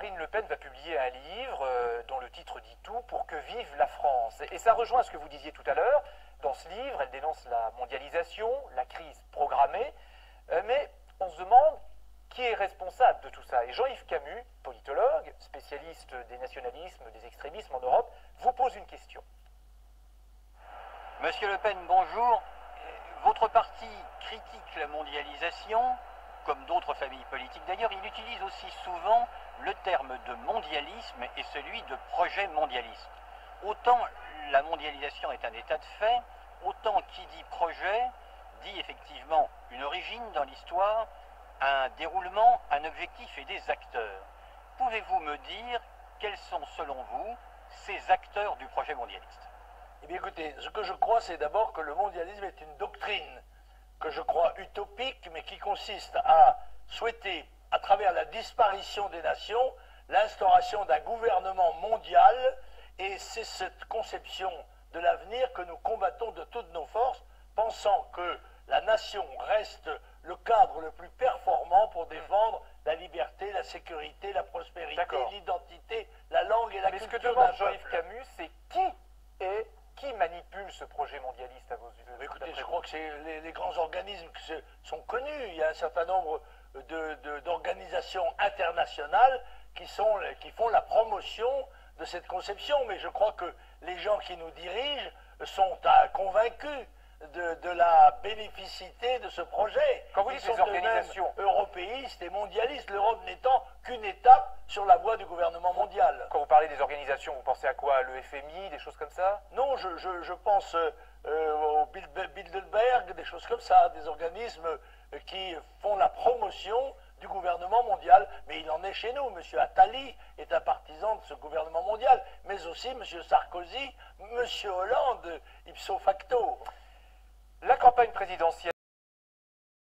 Marine Le Pen va publier un livre dont le titre dit tout, Pour que vive la France. Et ça rejoint ce que vous disiez tout à l'heure. Dans ce livre, elle dénonce la mondialisation, la crise programmée, mais on se demande qui est responsable de tout ça. Et Jean-Yves Camus, politologue, spécialiste des nationalismes, des extrémismes en Europe, vous pose une question. Monsieur Le Pen, bonjour. Votre parti critique la mondialisation, comme d'autres familles politiques d'ailleurs. Il utilise aussi souvent le terme de mondialisme et celui de projet mondialiste. Autant la mondialisation est un état de fait, autant qui dit projet dit effectivement une origine dans l'histoire, un déroulement, un objectif et des acteurs. Pouvez-vous me dire quels sont selon vous ces acteurs du projet mondialiste? Eh bien écoutez, ce que je crois, c'est d'abord que le mondialisme est une doctrine que je crois utopique, mais qui consiste à souhaiter, à travers la disparition des nations, l'instauration d'un gouvernement mondial, et c'est cette conception de l'avenir que nous combattons de toutes nos forces, pensant que la nation reste le cadre le plus performant pour défendre la liberté, la sécurité, la prospérité, l'identité, la langue et la culture. Mais ce que demande Jean-Yves Camus, c'est qui manipule ce projet mondialiste à vos yeux? Écoutez, je crois que c'est les grands organismes qui sont connus. Il y a un certain nombre d'organisations internationales qui font la promotion de cette conception. Mais je crois que les gens qui nous dirigent sont convaincus de la bénéficité de ce projet. Quand vous dites les organisations européistes et mondialistes, l'Europe n'étant qu'une étape sur la voie du gouvernement mondial. Quand vous parlez des organisations, vous pensez à quoi? Le FMI, des choses comme ça? Non, je pense au Bilderberg, des choses comme ça, des organismes qui font la promotion du gouvernement mondial. Mais il en est chez nous. M. Attali est un partisan de ce gouvernement mondial, mais aussi M. Sarkozy, M. Hollande, ipso facto. La campagne présidentielle